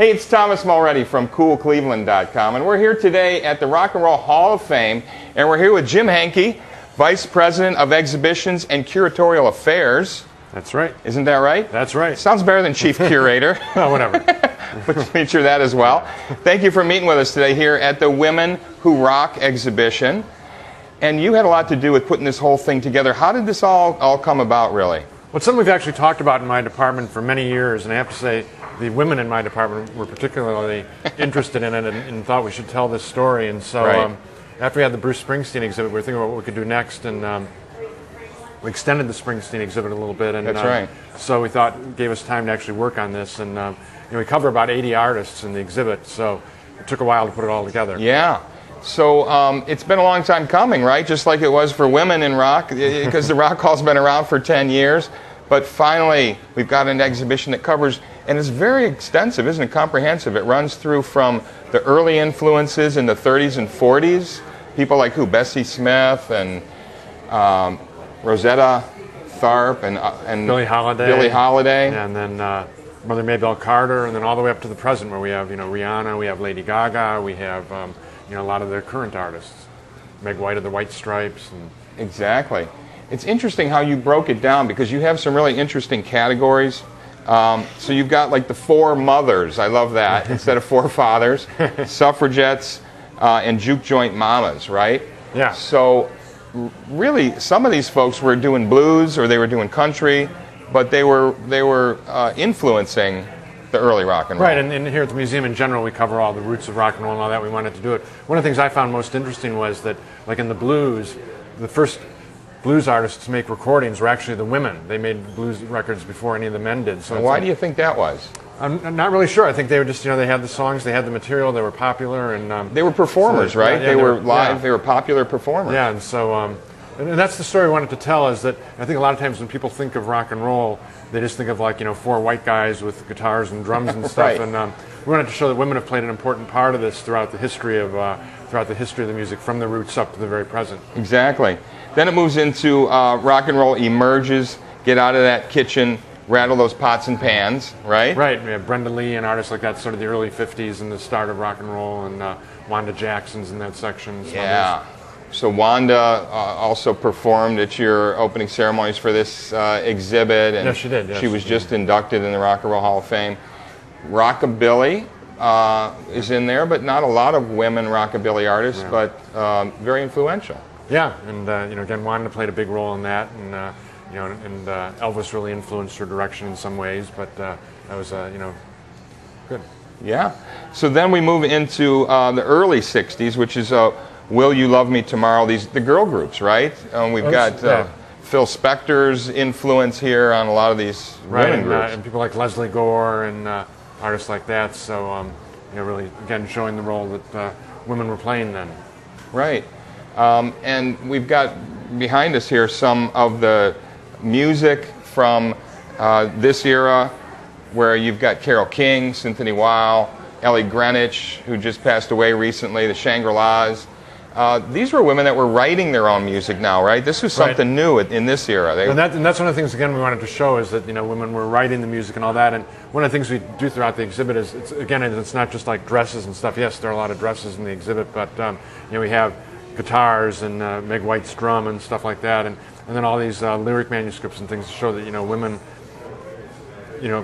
Hey, it's Thomas Mulready from CoolCleveland.com, and we're here today at the Rock and Roll Hall of Fame, and we're here with Jim Henke, Vice President of Exhibitions and Curatorial Affairs. That's right. Isn't that right? That's right. Sounds better than Chief Curator. Oh, whatever. We'll feature that as well. Thank you for meeting with us today here at the Women Who Rock exhibition. And you had a lot to do with putting this whole thing together. How did this all come about, really? Well, it's something we've actually talked about in my department for many years, and I have to say the women in my department were particularly interested in it and thought we should tell this story. And so after we had the Bruce Springsteen exhibit, we were thinking about what we could do next, and we extended the Springsteen exhibit a little bit. And, That's right. So we thought it gave us time to actually work on this, and we cover about 80 artists in the exhibit, so it took a while to put it all together. Yeah. So it's been a long time coming, right? Just like it was for women in rock, because the Rock Hall's been around for 10 years. But finally, we've got an exhibition that covers, and it's very extensive, isn't it? Comprehensive. It runs through from the early influences in the 30s and 40s. People like who? Bessie Smith and Rosetta Tharpe and Billie Holiday. Billie Holiday. And then Mother Maybelle Carter, and then all the way up to the present, where we have Rihanna, we have Lady Gaga, we have a lot of the current artists, Meg White of the White Stripes. And exactly. It's interesting how you broke it down, because you have some really interesting categories. So you've got like the four mothers, I love that, instead of four fathers, suffragettes, and juke joint mamas, right? Yeah. So really, some of these folks were doing blues or they were doing country, but they were influencing the early rock and roll. Right, and here at the museum in general, we cover all the roots of rock and roll and all that. We wanted to do it. One of the things I found most interesting was that, like in the blues, the first blues artists to make recordings were actually the women. They made blues records before any of the men did. So why do you think that was? I'm not really sure. I think they were just, they had the songs, they had the material, they were popular, and they were performers, right? Yeah, they were live. They were popular performers. Yeah, and so and that's the story we wanted to tell. Is that I think a lot of times when people think of rock and roll, they just think of like four white guys with guitars and drums and stuff. Right. And we wanted to show that women have played an important part of this throughout the history of the music, from the roots up to the very present. Exactly. Then it moves into rock and roll emerges. Get out of that kitchen, rattle those pots and pans, right? Right. We have Brenda Lee and artists like that, sort of the early '50s and the start of rock and roll, and Wanda Jackson's in that section. Yeah. So Wanda also performed at your opening ceremonies for this exhibit, and yes, she did. Yes, she was just inducted in the Rock and Roll Hall of Fame. Rockabilly is in there, but not a lot of women rockabilly artists, but very influential. Yeah, and again, Wanda played a big role in that, and Elvis really influenced her direction in some ways, but that was good. Yeah. So then we move into the early '60s, which is Will You Love Me Tomorrow? The girl groups, right? We've got Phil Spector's influence here on a lot of these women groups, and people like Leslie Gore and artists like that. So really, again, showing the role that women were playing then. Right. And we've got behind us here some of the music from this era, where you've got Carole King, Cynthia Weil, Ellie Greenwich, who just passed away recently, the Shangri-Las. These were women that were writing their own music now, right? This was something new in this era. And that's one of the things, again, we wanted to show, is that women were writing the music and all that. And one of the things we do throughout the exhibit is, it's not just like dresses and stuff. Yes, there are a lot of dresses in the exhibit, but we have guitars and Meg White's drum and stuff like that, and then all these lyric manuscripts and things to show that women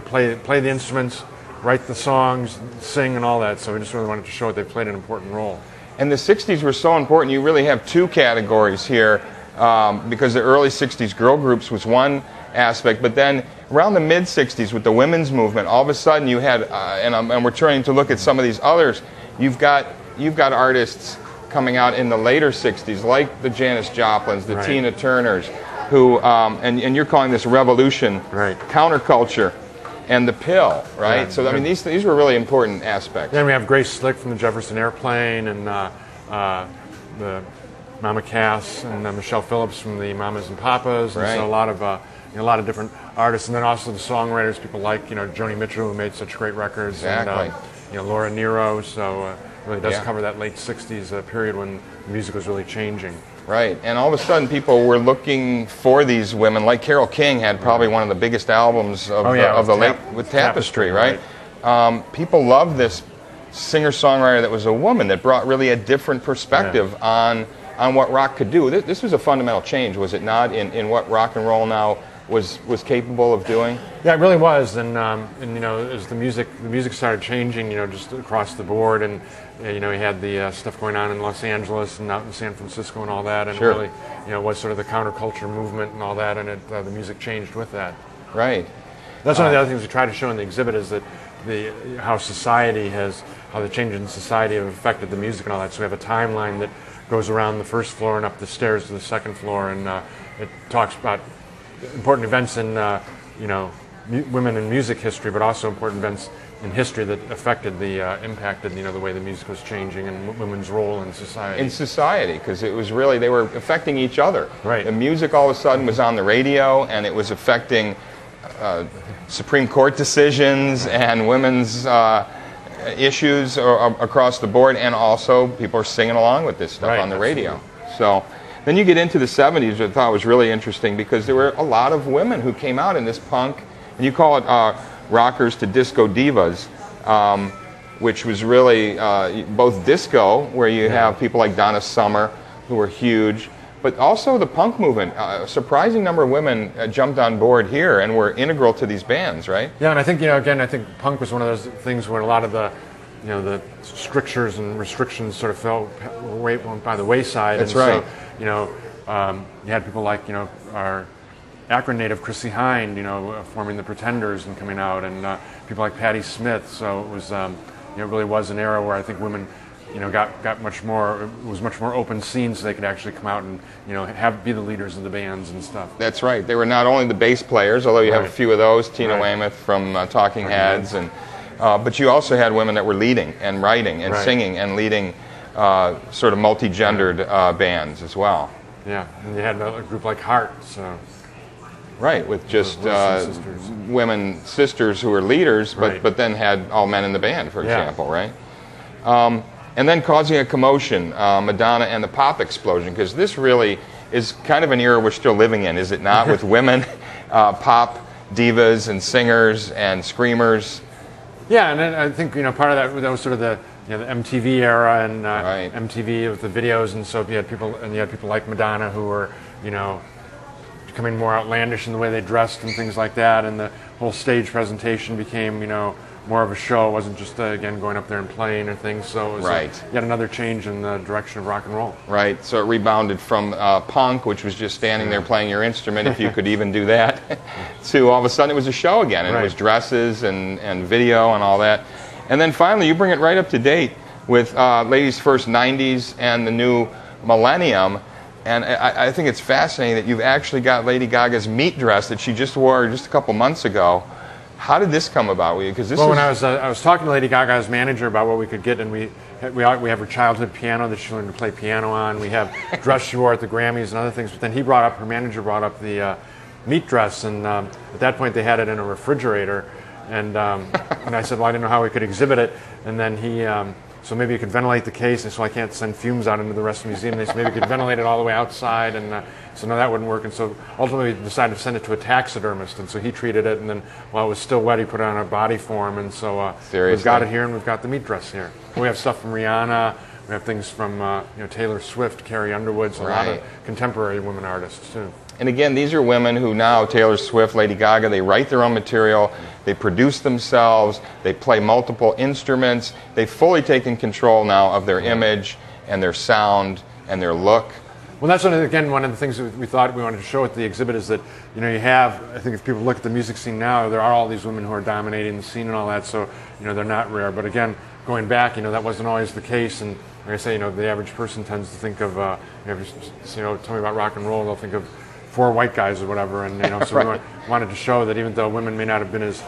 play the instruments, write the songs, sing, and all that. So we just really wanted to show that they played an important role. And the '60s were so important. You really have two categories here, because the early '60s girl groups was one aspect, but then around the mid '60s with the women's movement, all of a sudden you had, and we're turning to look at some of these others. You've got artists coming out in the later '60s, like the Janis Joplins, the Tina Turners, who, and you're calling this revolution, counterculture, and the pill, right? Yeah, so I mean, these were really important aspects. Then we have Grace Slick from the Jefferson Airplane, and the Mama Cass, and Michelle Phillips from the Mamas and Papas, and so a lot of different artists, and then also the songwriters, people like Joni Mitchell, who made such great records, and Laura Nyro. So it really does cover that late '60s period when music was really changing. Right, and all of a sudden people were looking for these women. Like Carole King had probably one of the biggest albums of the late with Tapestry, right? people loved this singer-songwriter that was a woman that brought really a different perspective on what rock could do. This was a fundamental change, was it not, in what rock and roll now was capable of doing? Yeah, it really was, and you know, as the music started changing, you know, just across the board, and you know, you had the stuff going on in Los Angeles and out in San Francisco and all that, and really, you know, was sort of the counterculture movement and all that, and the music changed with that. Right. That's one of the other things we try to show in the exhibit is that how the changes in society have affected the music and all that. So we have a timeline that goes around the first floor and up the stairs to the second floor, and it talks about important events in you know, women in music history, but also important events in history that impacted you know, the way the music was changing and women's role in society. In society, because it was really, they were affecting each other. Right. The music all of a sudden was on the radio, and it was affecting Supreme Court decisions and women's issues across the board, and also people are singing along with this stuff on the radio. So then you get into the 70s, which I thought was really interesting because there were a lot of women who came out in this punk, and you call it rockers to disco divas, which was really both disco, where you have people like Donna Summer, who were huge, but also the punk movement. A surprising number of women jumped on board here and were integral to these bands, right? Yeah, and I think, you know, again, I think punk was one of those things where a lot of the, you know, the strictures and restrictions sort of fell by the wayside. That's right. So, you know, you had people like, you know, our Akron native Chrissie Hynde, you know, forming the Pretenders and coming out, and people like Patti Smith. So it was, you know, it really was an era where I think women, you know, got much more. It was much more open scene, so they could actually come out and, you know, be the leaders of the bands and stuff. That's right. They were not only the bass players, although you have a few of those, Tina Weymouth from Talking Heads, and but you also had women that were leading and writing and singing and leading sort of multi-gendered bands as well. Yeah, and you had a group like Heart, so. Right, with just women sisters who were leaders, but then had all men in the band, for example, right? And then causing a commotion, Madonna and the pop explosion, because this really is kind of an era we're still living in, is it not? With women, pop divas and singers and screamers. Yeah, and I think, you know, part of that was sort of the, you know, the MTV era and MTV with the videos, and so you had people like Madonna who were, you know, becoming more outlandish in the way they dressed and things like that, and the whole stage presentation became, you know, more of a show. It wasn't just, again, going up there and playing or things, so it was yet another change in the direction of rock and roll. Right, so it rebounded from punk, which was just standing there playing your instrument, if you could even do that, to all of a sudden it was a show again, and it was dresses and video and all that. And then finally, you bring it right up to date with Ladies First 90s and the new millennium. And I think it's fascinating that you've actually got Lady Gaga's meat dress that she just wore just a couple months ago. How did this come about with you? Because when I was talking to Lady Gaga's manager about what we could get, and we have her childhood piano that she learned to play piano on. We have dress she wore at the Grammys and other things. But then her manager brought up the meat dress, and at that point they had it in a refrigerator. And I said, well, I didn't know how we could exhibit it. And then he, so maybe you could ventilate the case, and so I can't send fumes out into the rest of the museum. And they said maybe you could ventilate it all the way outside, and so no, that wouldn't work. And so ultimately we decided to send it to a taxidermist, and so he treated it, and then while it was still wet, he put it on a body form, and so we've got it here, and we've got the meat dress here. And we have stuff from Rihanna, we have things from you know, Taylor Swift, Carrie Underwood, so a lot of contemporary women artists too. And again, these are women who now, Taylor Swift, Lady Gaga, they write their own material, they produce themselves, they play multiple instruments, they've fully taken control now of their image and their sound and their look. Well, that's one of the things that we thought we wanted to show at the exhibit is that, you know, you have, I think if people look at the music scene now, there are all these women who are dominating the scene and all that, so, you know, they're not rare. But again, going back, you know, that wasn't always the case, and like I say, you know, the average person tends to think of, you know, tell me about rock and roll, they'll think of 4 white guys or whatever, and, you know, so we wanted to show that even though women may not have been as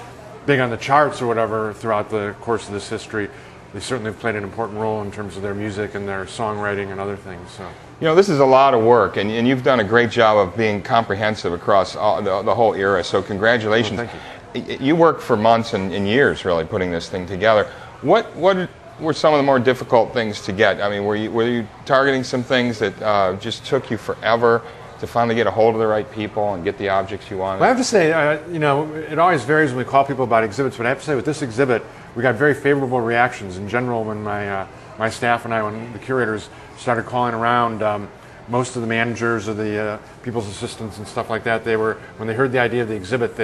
big on the charts or whatever throughout the course of this history, they certainly have played an important role in terms of their music and their songwriting and other things. So, you know, this is a lot of work, and you've done a great job of being comprehensive across the whole era, so congratulations. Well, thank you. You worked for months and years, really, putting this thing together. What were some of the more difficult things to get? I mean, were you targeting some things that just took you forever to finally get a hold of the right people and get the objects you wanted? Well, I have to say, you know, it always varies when we call people about exhibits, but I have to say with this exhibit, we got very favorable reactions. In general, when my staff and I, when the curators started calling around, most of the managers or the people's assistants and stuff like that, when they heard the idea of the exhibit,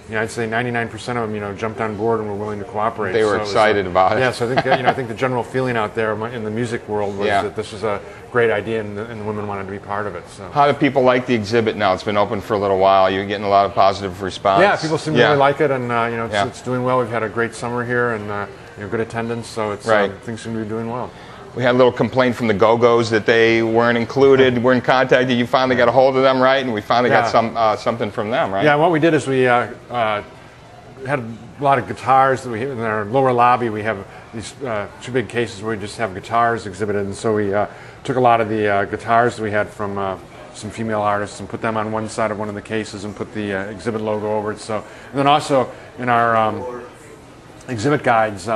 I'd say 99% of them, jumped on board and were willing to cooperate. They were excited about it. Yeah, so I think, I think the general feeling out there in the music world was that this was a great idea and the women wanted to be part of it. So. How do people like the exhibit now? It's been open for a little while. You're getting a lot of positive response. Yeah, people seem to really like it, and it's doing well. We've had a great summer here, and good attendance, so things seem to be doing well. We had a little complaint from the Go-Go's that they weren't included, weren't contacted. You finally got a hold of them, right? And we finally got something from them, right? Yeah, what we did is we had a lot of guitars that in our lower lobby. We have these two big cases where we just have guitars exhibited, and so we took a lot of the guitars that we had from some female artists and put them on one side of one of the cases and put the exhibit logo over it. So, and then also in our exhibit guides,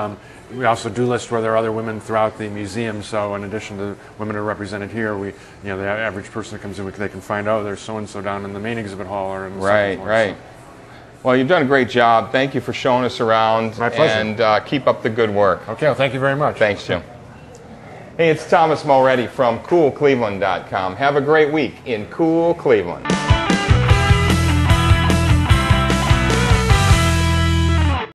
we also do list where there are other women throughout the museum. So in addition to women who are represented here, the average person that comes in, they can find, there's so-and-so down in the main exhibit hall or in the second floor. Right. Well, you've done a great job. Thank you for showing us around. My pleasure. And keep up the good work. Okay, well, thank you very much. Thanks, Jim. Hey, it's Thomas Mulready from CoolCleveland.com. Have a great week in Cool Cleveland.